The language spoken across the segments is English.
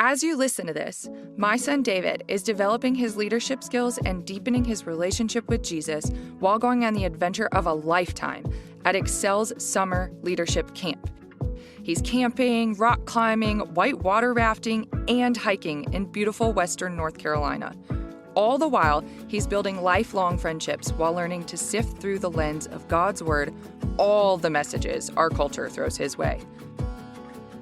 As you listen to this, my son David is developing his leadership skills and deepening his relationship with Jesus while going on the adventure of a lifetime at Excel's Summer Leadership Camp. He's camping, rock climbing, whitewater rafting, and hiking in beautiful Western North Carolina. All the while, he's building lifelong friendships while learning to sift through the lens of God's Word all the messages our culture throws his way.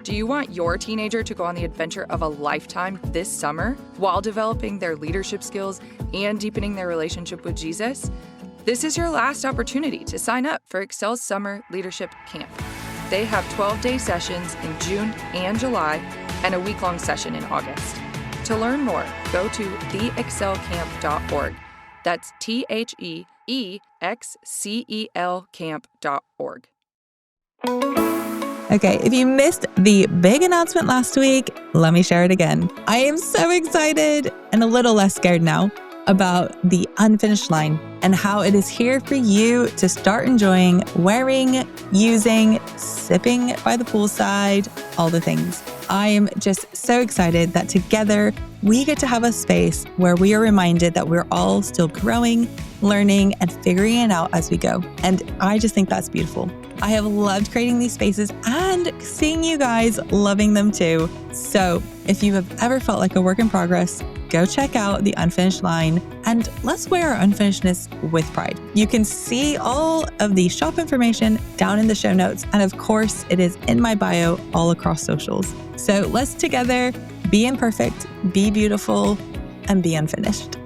Do you want your teenager to go on the adventure of a lifetime this summer while developing their leadership skills and deepening their relationship with Jesus? This is your last opportunity to sign up for Excel's Summer Leadership Camp. They have 12-day sessions in June and July and a week-long session in August. To learn more, go to theexcelcamp.org. That's THEEXCEL camp.org. Okay, if you missed the big announcement last week, let me share it again. I am so excited and a little less scared now about the unfinished line and how it is here for you to start enjoying wearing, using, sipping by the poolside, all the things. I am just so excited that together we get to have a space where we are reminded that we're all still growing, learning, and figuring it out as we go. And I just think that's beautiful. I have loved creating these spaces and seeing you guys loving them too. So if you have ever felt like a work in progress, go check out the unfinished line and let's wear our unfinishedness with pride. You can see all of the shop information down in the show notes. And of course, it is in my bio all across socials. So let's together be imperfect, be beautiful, and be unfinished.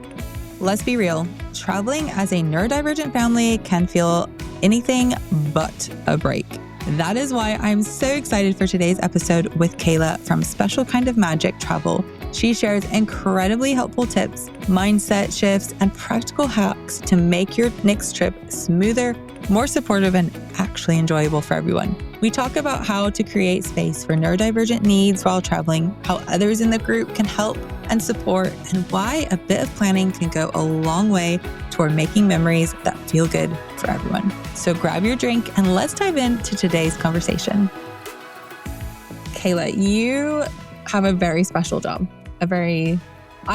Let's be real. Traveling as a neurodivergent family can feel anything but a break. That is why I'm so excited for today's episode with Kayla from Special Kind of Magic Travel. She shares incredibly helpful tips, mindset shifts, and practical hacks to make your next trip smoother, more supportive, and actually enjoyable for everyone. We talk about how to create space for neurodivergent needs while traveling, how others in the group can help and support, and why a bit of planning can go a long way toward making memories that feel good for everyone. So grab your drink and let's dive into today's conversation. Kayla, you have a very special job, I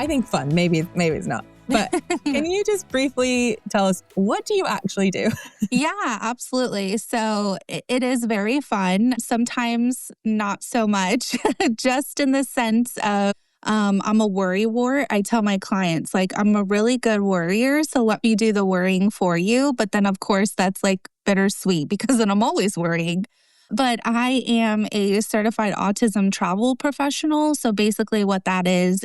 think fun, maybe it's not. But can you just briefly tell us, what do you actually do? Yeah, absolutely. So it is very fun. Sometimes not so much, just in the sense of I'm a worry wart. I tell my clients, like, I'm a really good worrier, so let me do the worrying for you. But then, of course, that's like bittersweet because then I'm always worrying. But I am a certified autism travel professional. So basically what that is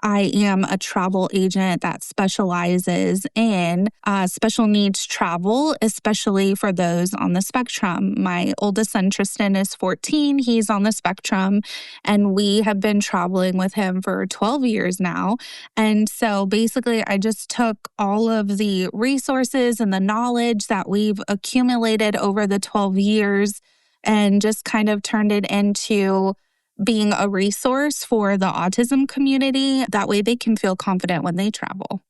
I am a travel agent that specializes in special needs travel, especially for those on the spectrum. My oldest son, Tristan, is 14. He's on the spectrum, and we have been traveling with him for 12 years now. And so basically, I just took all of the resources and the knowledge that we've accumulated over the 12 years and just kind of turned it into being a resource for the autism community. That way they can feel confident when they travel.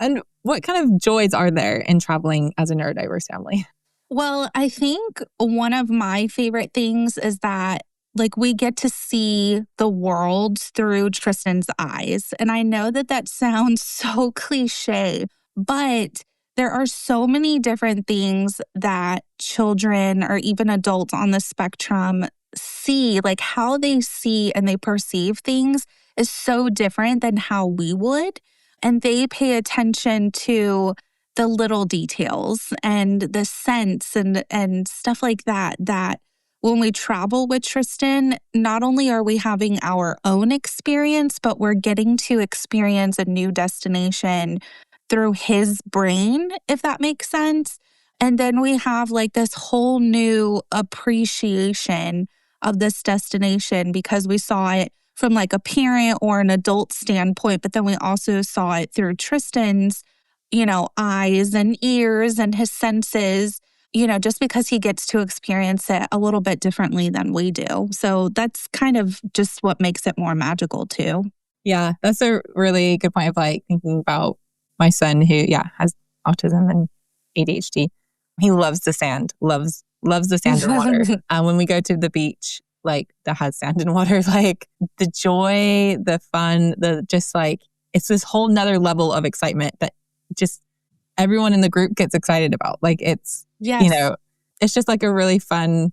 And what kind of joys are there in traveling as a neurodiverse family? Well, I think one of my favorite things is that we get to see the world through Tristan's eyes. And I know that sounds so cliche, but there are so many different things that children or even adults on the spectrum see, like how they see and they perceive things is so different than how we would. And they pay attention to the little details and the scents and stuff like that when we travel with Tristan, not only are we having our own experience, but we're getting to experience a new destination through his brain, if that makes sense. And then we have this whole new appreciation of this destination because we saw it from a parent or an adult standpoint, but then we also saw it through Tristan's, eyes and ears and his senses, just because he gets to experience it a little bit differently than we do. So that's kind of just what makes it more magical too. Yeah, that's a really good point of thinking about my son who, has autism and ADHD. He loves the sand, loves the sand and water. When we go to the beach, like that has sand and water, like the joy, the fun, the just like, it's this whole nother level of excitement that just everyone in the group gets excited about. Like it's, Yes. it's just like a really fun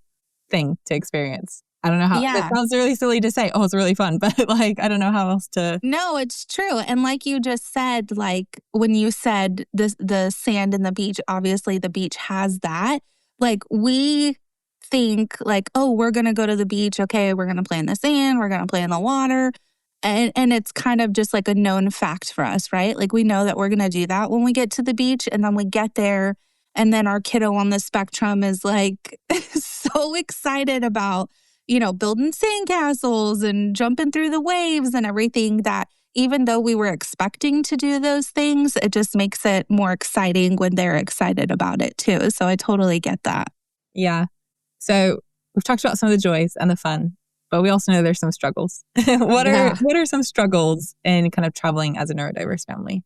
thing to experience. I don't know how, that sounds really silly to say, oh, it's really fun, but like, I don't know how else to. No, it's true. And like you just said, like when you said the sand and the beach, obviously the beach has that. Like we think like, oh, we're going to go to the beach. Okay, we're going to play in the sand. We're going to play in the water. And it's kind of just like a known fact for us, right? Like we know that we're going to do that when we get to the beach, and then we get there and then our kiddo on the spectrum is like so excited about, building sandcastles and jumping through the waves and everything, that even though we were expecting to do those things, it just makes it more exciting when they're excited about it too. So I totally get that. Yeah. So we've talked about some of the joys and the fun, but we also know there's some struggles. What are some struggles in kind of traveling as a neurodiverse family?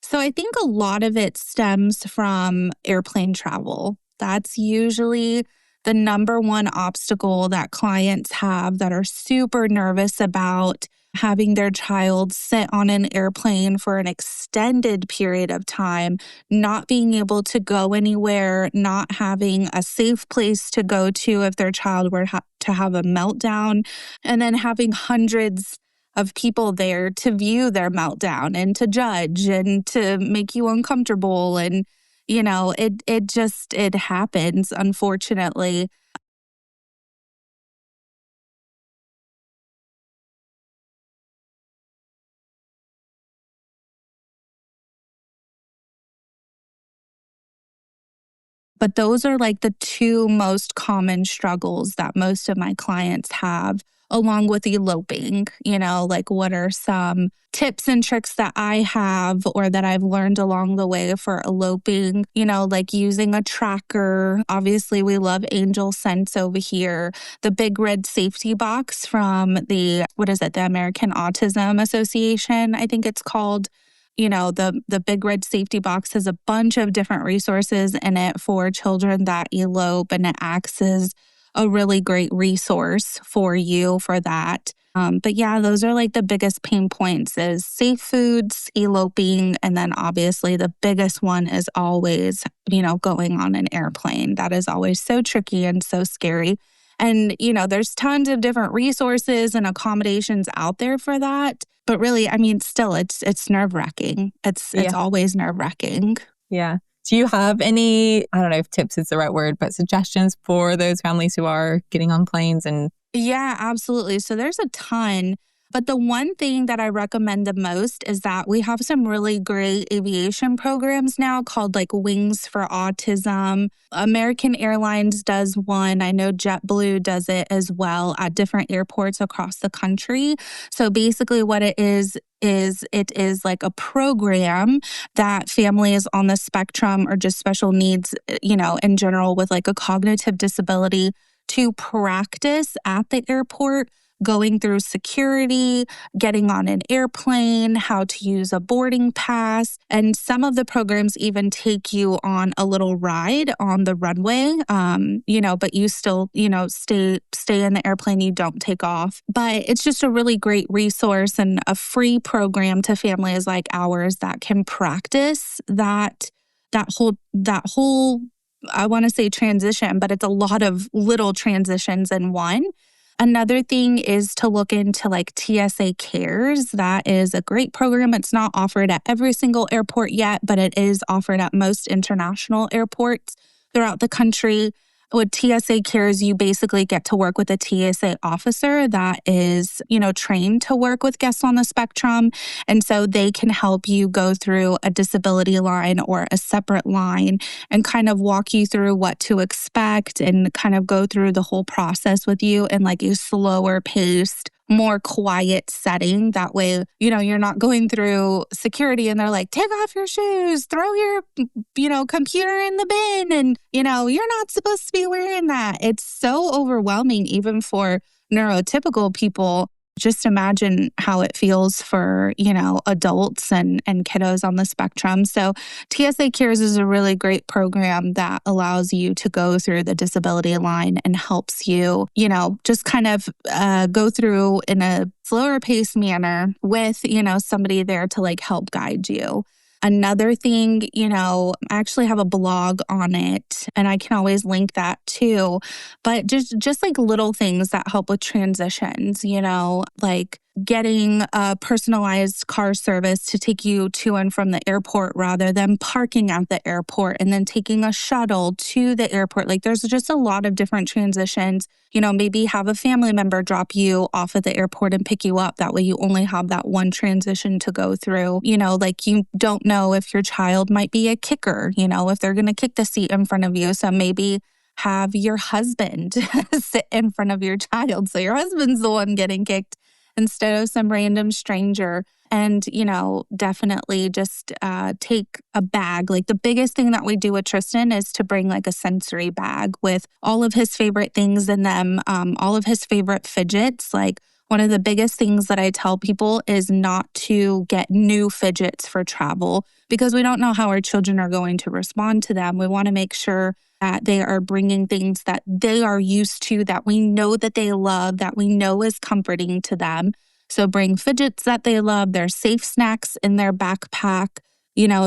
So I think a lot of it stems from airplane travel. That's usually the number one obstacle that clients have that are super nervous about having their child sit on an airplane for an extended period of time, not being able to go anywhere, not having a safe place to go to if their child were to have a meltdown, and then having hundreds of people there to view their meltdown and to judge and to make you uncomfortable. And, it happens, unfortunately. But those are like the two most common struggles that most of my clients have, along with eloping. Like what are some tips and tricks that I have or that I've learned along the way for eloping, like using a tracker. Obviously, we love Angel Sense over here. The big red safety box from the American Autism Association, I think it's called. The big red safety box has a bunch of different resources in it for children that elope, and it acts as a really great resource for you for that. But yeah, those are like the biggest pain points is safe foods, eloping, and then obviously the biggest one is always, going on an airplane. That is always so tricky and so scary. And, there's tons of different resources and accommodations out there for that. But really, still, it's nerve-wracking. It's always nerve-wracking. Yeah. Do you have any, I don't know if tips is the right word, but suggestions for those families who are getting on planes? And yeah, absolutely. So there's a ton. But the one thing that I recommend the most is that we have some really great aviation programs now called like Wings for Autism. American Airlines does one. I know JetBlue does it as well at different airports across the country. So basically what it is it is like a program that families on the spectrum or just special needs, in general with like a cognitive disability to practice at the airport, going through security, getting on an airplane, how to use a boarding pass. And some of the programs even take you on a little ride on the runway, but you still, stay in the airplane, you don't take off. But it's just a really great resource and a free program to families like ours that can practice that whole I want to say transition, but it's a lot of little transitions in one. Another thing is to look into like TSA Cares. That is a great program. It's not offered at every single airport yet, but it is offered at most international airports throughout the country. With TSA Cares, you basically get to work with a TSA officer that is, trained to work with guests on the spectrum. And so they can help you go through a disability line or a separate line and kind of walk you through what to expect and kind of go through the whole process with you in like a slower paced, more quiet setting. That way, you're not going through security and they're like, take off your shoes, throw your, computer in the bin. And, you're not supposed to be wearing that. It's so overwhelming, even for neurotypical people, just imagine how it feels for, adults and kiddos on the spectrum. So TSA Cares is a really great program that allows you to go through the disability line and helps you, just kind of go through in a slower paced manner with, somebody there to like help guide you. Another thing, I actually have a blog on it and I can always link that too. But just like little things that help with transitions, like getting a personalized car service to take you to and from the airport rather than parking at the airport and then taking a shuttle to the airport. Like there's just a lot of different transitions. Maybe have a family member drop you off at the airport and pick you up. That way you only have that one transition to go through. Like you don't know if your child might be a kicker, if they're going to kick the seat in front of you. So maybe have your husband sit in front of your child. So your husband's the one getting kicked instead of some random stranger. And, definitely just take a bag. Like the biggest thing that we do with Tristan is to bring like a sensory bag with all of his favorite things in them, all of his favorite fidgets. Like one of the biggest things that I tell people is not to get new fidgets for travel because we don't know how our children are going to respond to them. We want to make sure that they are bringing things that they are used to, that we know that they love, that we know is comforting to them. So bring fidgets that they love, their safe snacks in their backpack,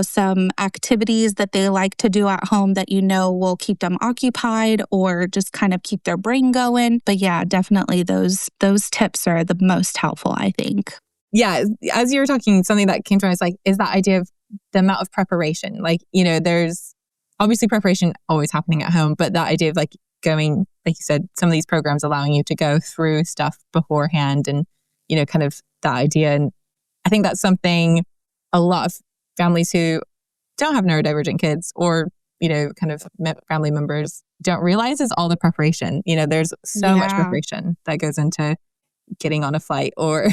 some activities that they like to do at home that will keep them occupied or just kind of keep their brain going. But yeah, definitely those tips are the most helpful, I think. Yeah, as you were talking, something that came to mind is that idea of the amount of preparation. Like, there's obviously preparation always happening at home, but that idea of like going, like you said, some of these programs allowing you to go through stuff beforehand and, kind of that idea. And I think that's something a lot of families who don't have neurodivergent kids or, kind of family members don't realize is all the preparation. There's so much preparation that goes into getting on a flight or,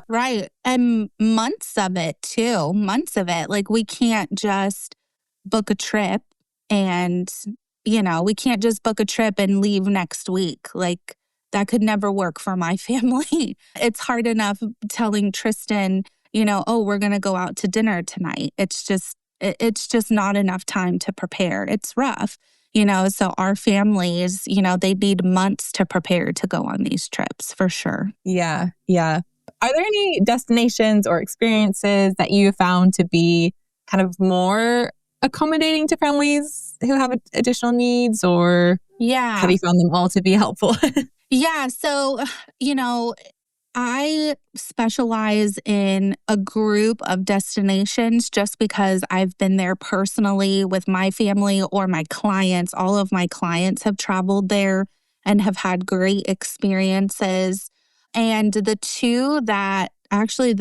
Right. And months of it too. Months of it. Like we can't just book a trip and, we can't just book a trip and leave next week. Like that could never work for my family. It's hard enough telling Tristan, oh, we're going to go out to dinner tonight. It's just not enough time to prepare. It's rough, so our families, they need months to prepare to go on these trips for sure. Yeah. Yeah. Are there any destinations or experiences that you found to be kind of more accommodating to families who have additional needs, or have you found them all to be helpful? Yeah. So, I specialize in a group of destinations just because I've been there personally with my family or my clients. All of my clients have traveled there and have had great experiences. And the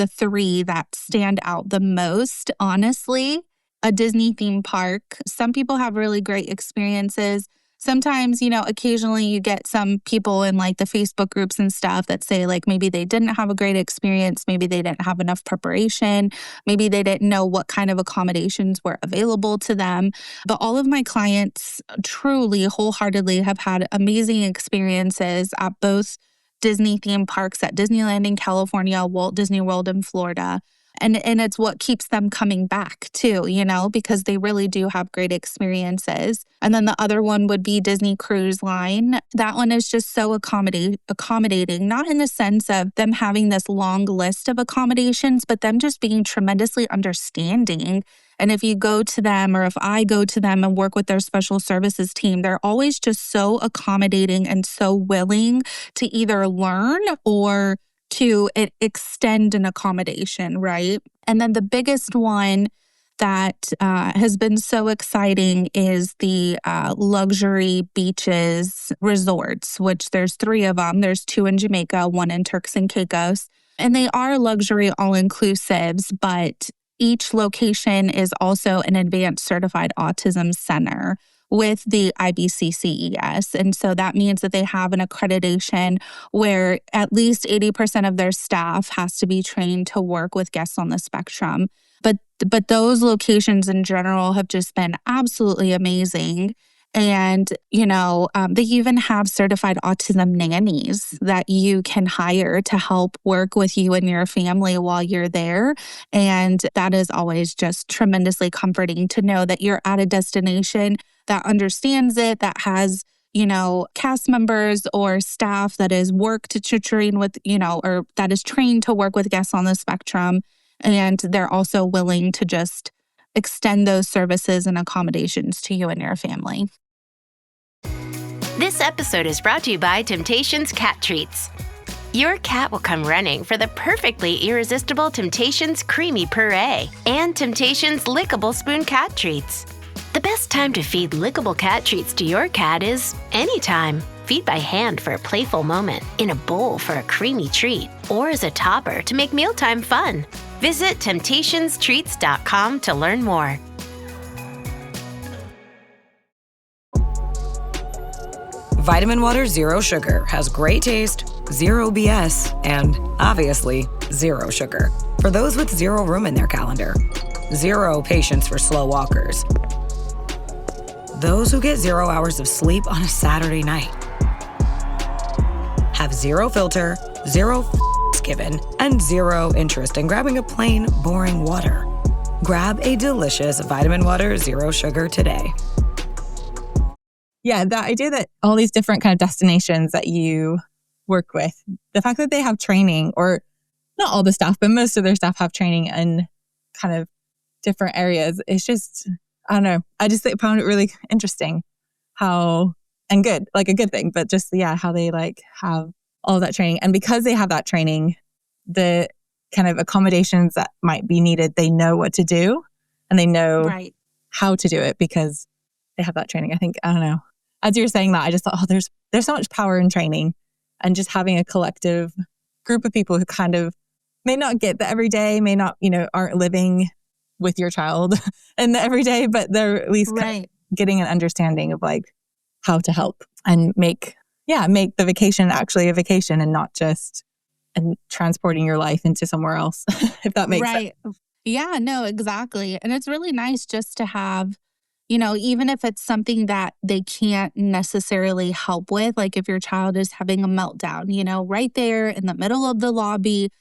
three that stand out the most, honestly, a Disney theme park. Some people have really great experiences. Sometimes, occasionally you get some people in like the Facebook groups and stuff that say like maybe they didn't have a great experience, maybe they didn't have enough preparation, maybe they didn't know what kind of accommodations were available to them. But all of my clients truly, wholeheartedly have had amazing experiences at both Disney theme parks, at Disneyland in California, Walt Disney World in Florida. And it's what keeps them coming back too, because they really do have great experiences. And then the other one would be Disney Cruise Line. That one is just so accommodating, not in the sense of them having this long list of accommodations, but them just being tremendously understanding. And if you go to them, or if I go to them and work with their special services team, they're always just so accommodating and so willing to either learn or to extend an accommodation, right? And then the biggest one that has been so exciting is the luxury beaches resorts, which there's 3 of them. There's 2 in Jamaica, 1 in Turks and Caicos. And they are luxury all-inclusives, but each location is also an advanced certified autism center with the IBCCES. And so that means that they have an accreditation where at least 80% of their staff has to be trained to work with guests on the spectrum. But those locations in general have just been absolutely amazing. And, they even have certified autism nannies that you can hire to help work with you and your family while you're there. And that is always just tremendously comforting to know that you're at a destination that understands it, that has, cast members or staff that is worked to train with, or that is trained to work with guests on the spectrum. And they're also willing to just extend those services and accommodations to you and your family. This episode is brought to you by Temptations Cat Treats. Your cat will come running for the perfectly irresistible Temptations Creamy Puree and Temptations Lickable Spoon Cat Treats. The best time to feed lickable cat treats to your cat is anytime. Feed by hand for a playful moment, in a bowl for a creamy treat, or as a topper to make mealtime fun. Visit temptationstreats.com to learn more. Vitamin Water Zero Sugar has great taste, zero BS, and obviously zero sugar. For those with zero room in their calendar. Zero patience for slow walkers. Those who get 0 hours of sleep on a Saturday night. Have zero filter, zero given, and zero interest in grabbing a plain, boring water. Grab a delicious Vitamin Water Zero Sugar today. Yeah, that idea that all these different kind of destinations that you work with, the fact that they have training, or not all the staff, but most of their staff have training in kind of different areas. It's just, I don't know. I just found it really interesting how, and good, like a good thing, but just, how they have all that training. And because they have that training, the kind of accommodations that might be needed, they know what to do and they know how to do it because they have that training. I think, I don't know. As you were saying that, I just thought, there's so much power in training and just having a collective group of people who kind of may not get the everyday, may not, aren't living with your child in the everyday, but they're at least kind of getting an understanding of how to help and make the vacation actually a vacation and not just transporting your life into somewhere else, if that makes sense. Yeah, no, exactly. And it's really nice just to have, even if it's something that they can't necessarily help with, like if your child is having a meltdown, right there in the middle of the lobby,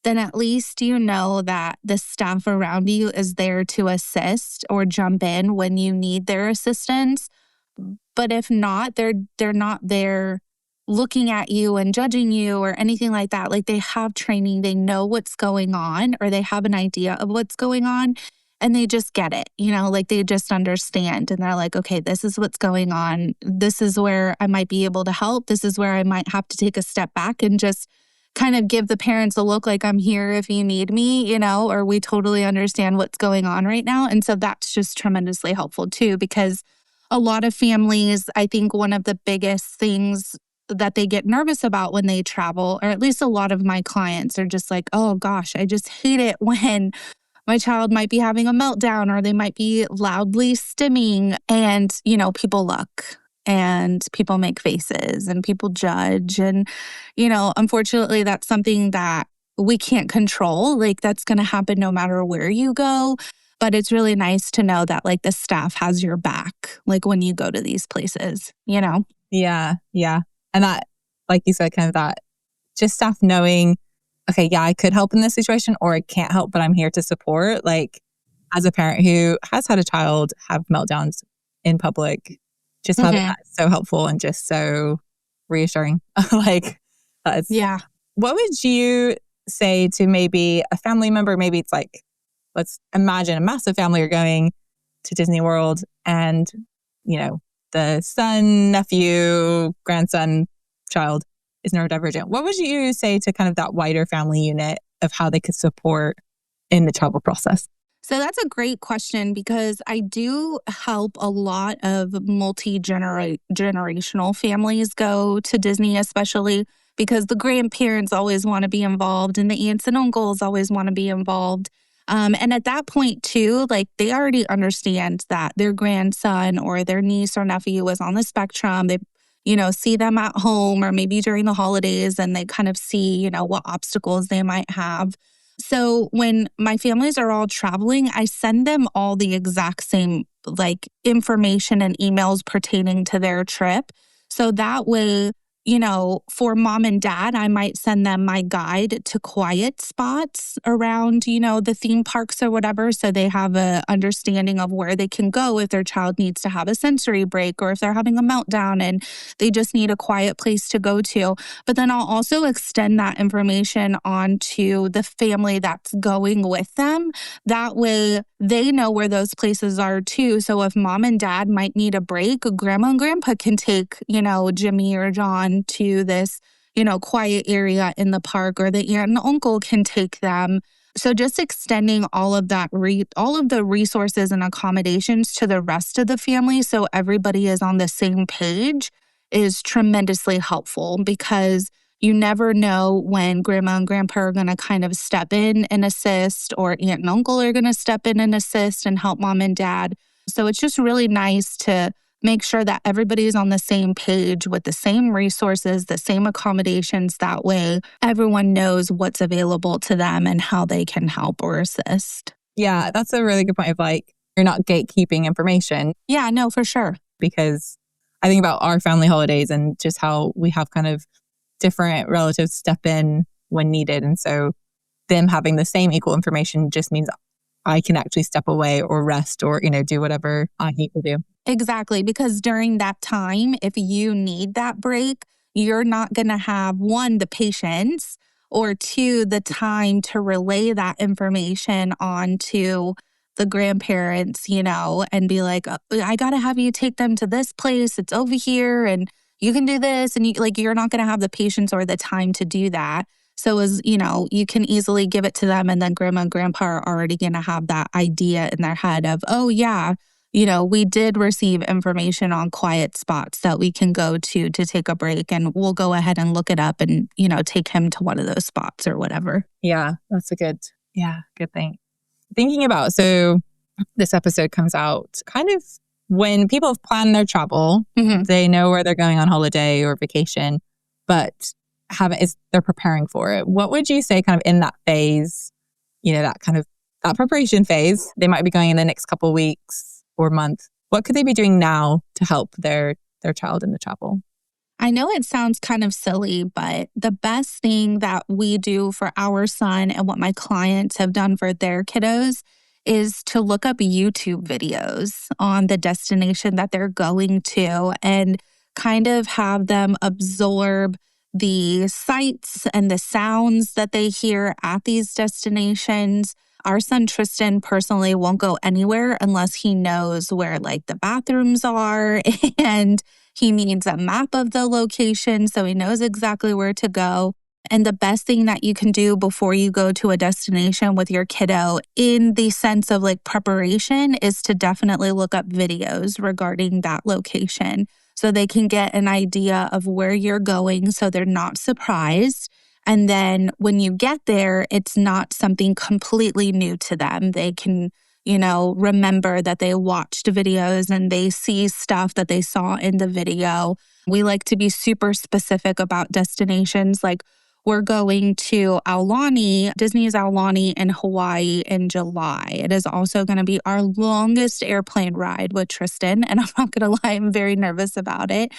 then at least you know that the staff around you is there to assist or jump in when you need their assistance. But if not, they're not there looking at you and judging you or anything like that. Like they have training, they know what's going on, or they have an idea of what's going on, and they just get it, they just understand. And they're like, okay, this is what's going on. This is where I might be able to help. This is where I might have to take a step back and just kind of give the parents a look like I'm here if you need me, or we totally understand what's going on right now. And so that's just tremendously helpful too, because a lot of families, I think one of the biggest things that they get nervous about when they travel, or at least a lot of my clients are just like, oh gosh, I just hate it when my child might be having a meltdown or they might be loudly stimming and, people look. And people make faces and people judge. And, unfortunately, that's something that we can't control. That's going to happen no matter where you go. But it's really nice to know that, the staff has your back, when you go to these places, Yeah. And that, like you said, kind of that just staff knowing, okay, I could help in this situation or I can't help, but I'm here to support. As a parent who has had a child have meltdowns in public, just having that is so helpful and just so reassuring. That's, What would you say to maybe a family member? Maybe it's let's imagine a massive family are going to Disney World and, the son, nephew, grandson, child is neurodivergent. What would you say to kind of that wider family unit of how they could support in the travel process? So that's a great question because I do help a lot of multi-generational families go to Disney, especially because the grandparents always want to be involved and the aunts and uncles always want to be involved. And at that point too, they already understand that their grandson or their niece or nephew is on the spectrum. They, see them at home or maybe during the holidays and they kind of see, what obstacles they might have. So when my families are all traveling, I send them all the exact same like information and emails pertaining to their trip. So that way, for mom and dad, I might send them my guide to quiet spots around, the theme parks or whatever. So they have a understanding of where they can go if their child needs to have a sensory break or if they're having a meltdown and they just need a quiet place to go to. But then I'll also extend that information onto the family that's going with them. That way they know where those places are too. So if mom and dad might need a break, grandma and grandpa can take, Jimmy or John to this, quiet area in the park, or the aunt and uncle can take them. So just extending all of that, all of the resources and accommodations to the rest of the family so everybody is on the same page is tremendously helpful, because you never know when grandma and grandpa are going to kind of step in and assist, or aunt and uncle are going to step in and assist and help mom and dad. So it's just really nice to make sure that everybody is on the same page with the same resources, the same accommodations. That way, everyone knows what's available to them and how they can help or assist. Yeah, that's a really good point of like, you're not gatekeeping information. Yeah, no, for sure. Because I think about our family holidays and just how we have kind of different relatives step in when needed. And so them having the same equal information just means I can actually step away or rest or, do whatever I need to do. Exactly. Because during that time, if you need that break, you're not going to have, one, the patience, or two, the time to relay that information onto the grandparents, and be like, I got to have you take them to this place. It's over here and you can do this. And you're not going to have the patience or the time to do that. So as you can easily give it to them, and then grandma and grandpa are already going to have that idea in their head of, oh yeah, we did receive information on quiet spots that we can go to take a break, and we'll go ahead and look it up and, take him to one of those spots or whatever. Yeah, that's a good thing. Thinking about, so this episode comes out kind of when people have planned their travel, they know where they're going on holiday or vacation, but they're preparing for it. What would you say kind of in that phase, that preparation phase, they might be going in the next couple of weeks or month. What could they be doing now to help their child in the travel? I know it sounds kind of silly, but the best thing that we do for our son and what my clients have done for their kiddos is to look up YouTube videos on the destination that they're going to and kind of have them absorb the sights and the sounds that they hear at these destinations. Our son Tristan personally won't go anywhere unless he knows where the bathrooms are, and he needs a map of the location so he knows exactly where to go. And the best thing that you can do before you go to a destination with your kiddo in the sense of preparation is to definitely look up videos regarding that location so they can get an idea of where you're going so they're not surprised. And then when you get there, it's not something completely new to them. They can, remember that they watched videos and they see stuff that they saw in the video. We like to be super specific about destinations. We're going to Aulani, Disney's Aulani in Hawaii in July. It is also going to be our longest airplane ride with Tristan. And I'm not going to lie, I'm very nervous about it.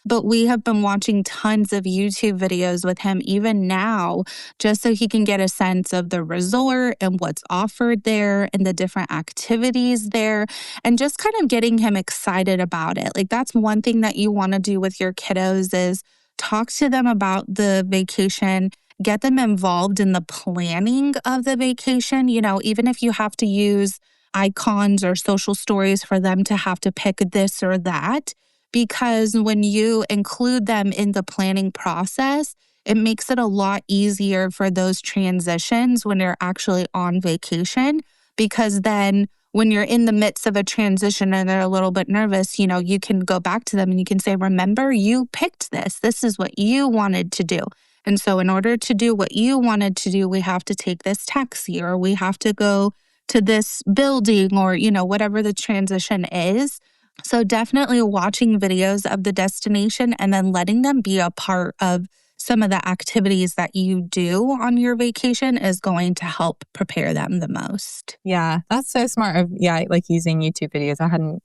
But we have been watching tons of YouTube videos with him even now, just so he can get a sense of the resort and what's offered there and the different activities there, and just kind of getting him excited about it. That's one thing that you want to do with your kiddos is talk to them about the vacation, get them involved in the planning of the vacation. Even if you have to use icons or social stories for them to have to pick this or that, because when you include them in the planning process, it makes it a lot easier for those transitions when you're actually on vacation. Because then when you're in the midst of a transition and they're a little bit nervous, you can go back to them and you can say, remember, you picked this. This is what you wanted to do. And so in order to do what you wanted to do, we have to take this taxi, or we have to go to this building, or, whatever the transition is. So definitely watching videos of the destination and then letting them be a part of some of the activities that you do on your vacation is going to help prepare them the most. Yeah, that's so smart of, like using YouTube videos. I hadn't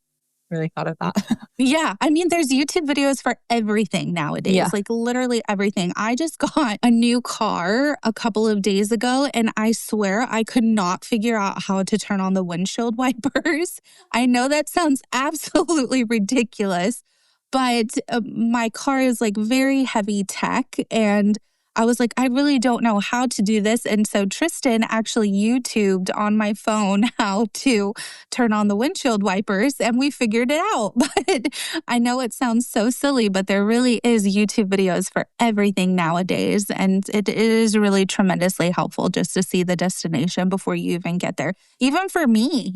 really thought of that. Yeah. I mean, there's YouTube videos for everything nowadays, Yeah. like literally everything. I just got a new car a couple of days ago, and I swear I could not figure out how to turn on the windshield wipers. I know that sounds absolutely ridiculous, but my car is like very heavy tech, and I was like, I really don't know how to do this. And so Tristan actually YouTubed on my phone how to turn on the windshield wipers, and we figured it out. But I know it sounds so silly, but there really is YouTube videos for everything nowadays. And it is really tremendously helpful just to see the destination before you even get there. Even for me,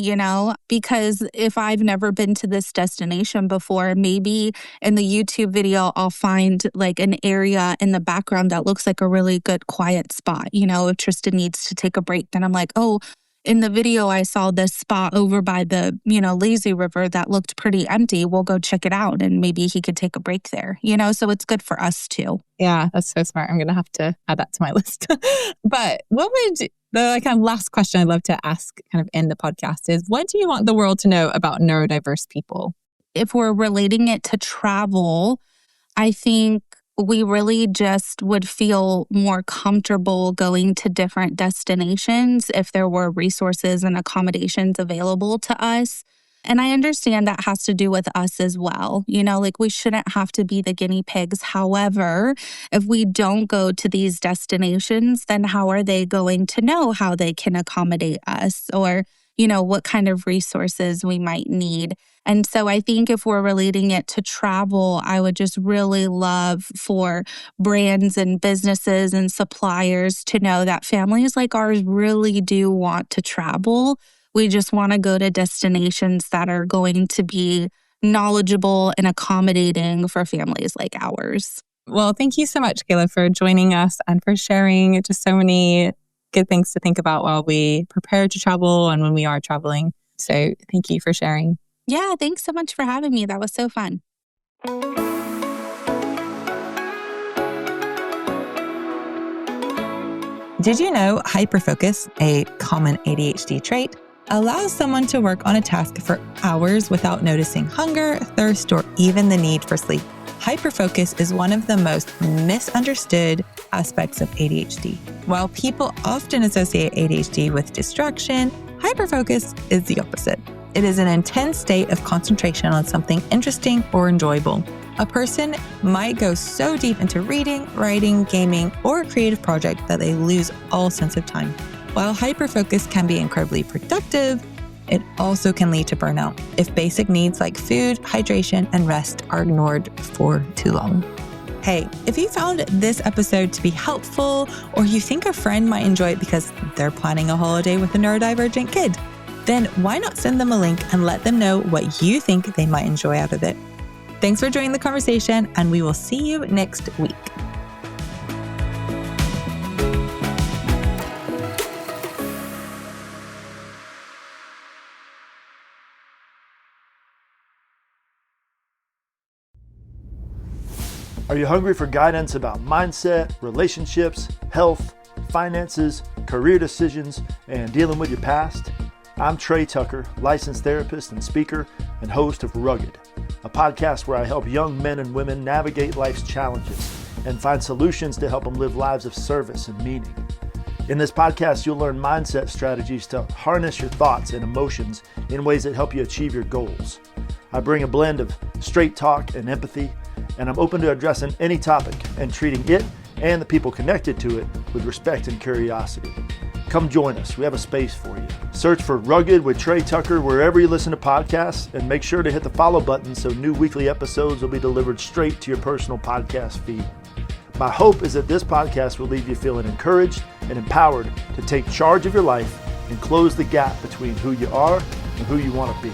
because if I've never been to this destination before, maybe in the YouTube video, I'll find like an area in the background that looks like a really good quiet spot. If Tristan needs to take a break, then I'm like, oh, in the video, I saw this spot over by the, lazy river that looked pretty empty. We'll go check it out, and maybe he could take a break there, so it's good for us too. Yeah, that's so smart. I'm going to have to add that to my list. But what would the kind of last question I'd love to ask kind of in the podcast is, what do you want the world to know about neurodiverse people? If we're relating it to travel, I think we really just would feel more comfortable going to different destinations if there were resources and accommodations available to us. And I understand that has to do with us as well. Like we shouldn't have to be the guinea pigs. However, if we don't go to these destinations, then how are they going to know how they can accommodate us, or what kind of resources we might need? And so I think if we're relating it to travel, I would just really love for brands and businesses and suppliers to know that families like ours really do want to travel. We just want to go to destinations that are going to be knowledgeable and accommodating for families like ours. Well, thank you so much, Kayla, for joining us and for sharing just so many good things to think about while we prepare to travel and when we are traveling. So thank you for sharing. Yeah, thanks so much for having me. That was so fun. Did you know hyperfocus, a common ADHD trait, allows someone to work on a task for hours without noticing hunger, thirst, or even the need for sleep? Hyperfocus is one of the most misunderstood aspects of ADHD. While people often associate ADHD with distraction, hyperfocus is the opposite. It is an intense state of concentration on something interesting or enjoyable. A person might go so deep into reading, writing, gaming, or a creative project that they lose all sense of time. While hyperfocus can be incredibly productive, it also can lead to burnout if basic needs like food, hydration, and rest are ignored for too long. Hey, if you found this episode to be helpful, or you think a friend might enjoy it because they're planning a holiday with a neurodivergent kid, then why not send them a link and let them know what you think they might enjoy out of it? Thanks for joining the conversation, and we will see you next week. Are you hungry for guidance about mindset, relationships, health, finances, career decisions, and dealing with your past? I'm Trey Tucker, licensed therapist and speaker and host of Rugged, a podcast where I help young men and women navigate life's challenges and find solutions to help them live lives of service and meaning. In this podcast, you'll learn mindset strategies to harness your thoughts and emotions in ways that help you achieve your goals. I bring a blend of straight talk and empathy, and I'm open to addressing any topic and treating it and the people connected to it with respect and curiosity. Come join us. We have a space for you. Search for Rugged with Trey Tucker wherever you listen to podcasts, and make sure to hit the follow button so new weekly episodes will be delivered straight to your personal podcast feed. My hope is that this podcast will leave you feeling encouraged and empowered to take charge of your life and close the gap between who you are and who you want to be.